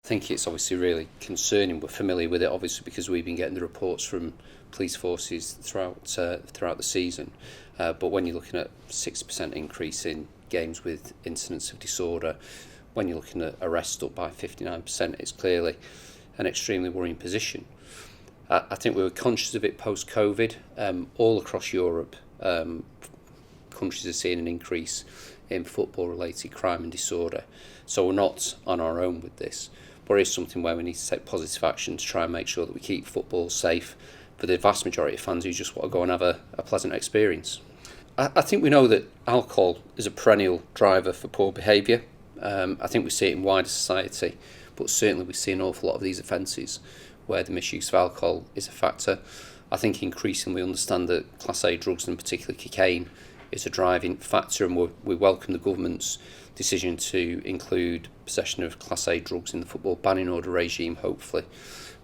I think it's obviously really concerning. We're familiar with it, obviously, because we've been getting the reports from police forces throughout the season. But when you're looking at 6% increase in games with incidents of disorder, when you're looking at arrests up by 59%, it's clearly an extremely worrying position. I think we were conscious of it post-COVID. All across Europe, countries are seeing an increase in football-related crime and disorder. So we're not on our own with this. But it is something where we need to take positive action to try and make sure that we keep football safe for the vast majority of fans who just want to go and have a pleasant experience. I think we know that alcohol is a perennial driver for poor behaviour. I think we see it in wider society, but certainly we see an awful lot of these offences where the misuse of alcohol is a factor. I think increasingly we understand that Class A drugs, and particularly cocaine, is a driving factor, and we welcome the government's decision to include possession of Class A drugs in the football banning order regime, hopefully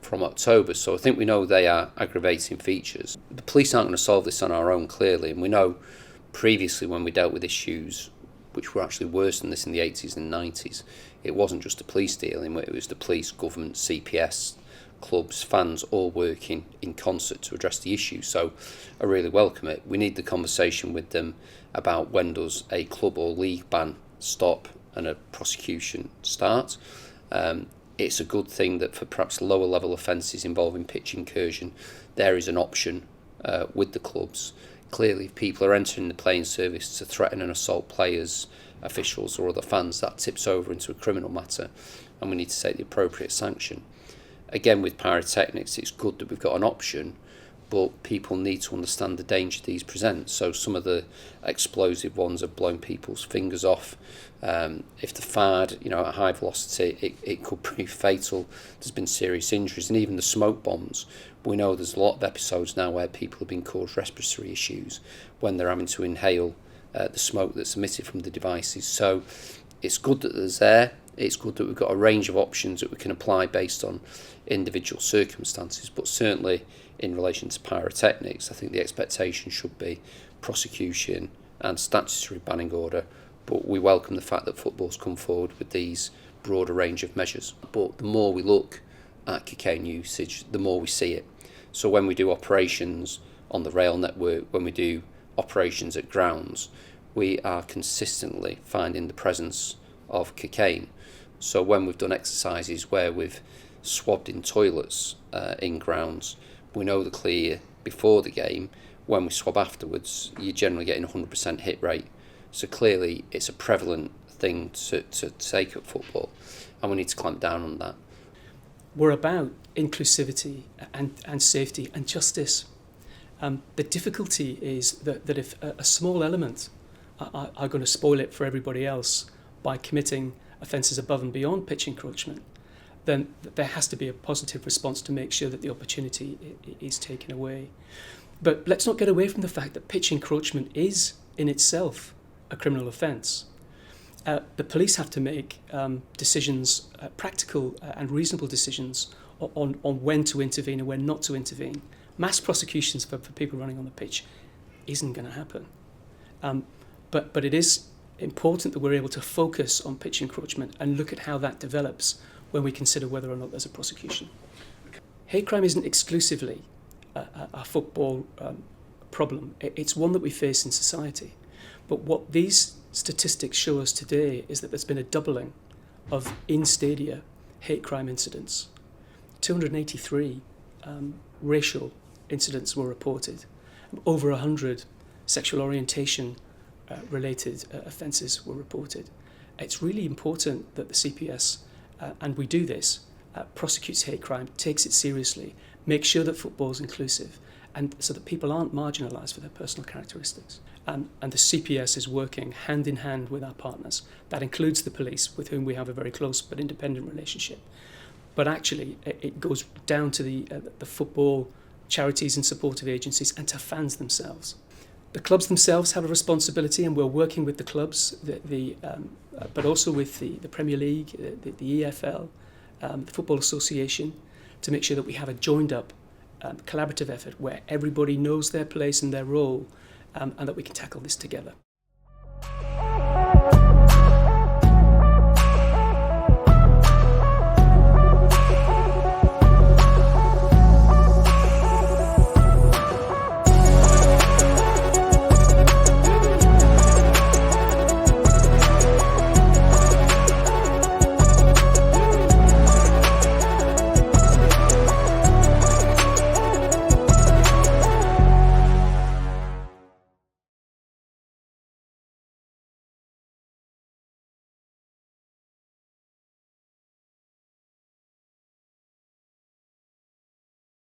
from October. So I think we know they are aggravating features. The police aren't going to solve this on our own, clearly, and we know previously when we dealt with issues which were actually worse than this in the 80s and 90s, it wasn't just the police dealing, it was the police, government, CPS, clubs, fans all working in concert to address the issue. So I really welcome it. We need the conversation with them about when does a club or league ban stop and a prosecution start. It's a good thing that for perhaps lower level offences involving pitch incursion, there is an option with the clubs. Clearly, if people are entering the playing service to threaten and assault players, officials or other fans, that tips over into a criminal matter, and we need to take the appropriate sanction. Again, with pyrotechnics, it's good that we've got an option, but people need to understand the danger these present. So some of the explosive ones have blown people's fingers off. If they're fired, at high velocity, it could prove fatal. There's been serious injuries, and even the smoke bombs. We know there's a lot of episodes now where people have been caused respiratory issues when they're having to inhale the smoke that's emitted from the devices. So it's good that there's there. It's good that we've got a range of options that we can apply based on individual circumstances, but certainly in relation to pyrotechnics, I think the expectation should be prosecution and statutory banning order, but we welcome the fact that football's come forward with these broader range of measures. But the more we look at cocaine usage, the more we see it. So when we do operations on the rail network, when we do operations at grounds, we are consistently finding the presence of cocaine. So when we've done exercises where we've swabbed in toilets in grounds, we know the clear before the game. When we swab afterwards, you're generally getting 100% hit rate. So clearly it's a prevalent thing to take at football, and we need to clamp down on that. We're about inclusivity and safety and justice. The difficulty is that if a small element are going to spoil it for everybody else by committing offences above and beyond pitch encroachment, then there has to be a positive response to make sure that the opportunity is taken away. But let's not get away from the fact that pitch encroachment is in itself a criminal offence. The police have to make decisions, practical and reasonable decisions on when to intervene and when not to intervene. Mass prosecutions for people running on the pitch isn't going to happen. But it is important that we're able to focus on pitch encroachment and look at how that develops when we consider whether or not there's a prosecution. Hate crime isn't exclusively a football problem. It's one that we face in society. But what these statistics show us today is that there's been a doubling of in-stadia hate crime incidents. 283 racial incidents were reported. Over 100 sexual orientation related offences were reported. It's really important that the CPS, and we do this, prosecutes hate crime, takes it seriously, makes sure that football is inclusive, and so that people aren't marginalised for their personal characteristics. And the CPS is working hand in hand with our partners. That includes the police, with whom we have a very close but independent relationship. But actually, it goes down to the football charities and supportive agencies and to fans themselves. The clubs themselves have a responsibility, and we're working with the clubs, but also with the Premier League, the EFL, the Football Association, to make sure that we have a joined-up collaborative effort where everybody knows their place and their role, and that we can tackle this together.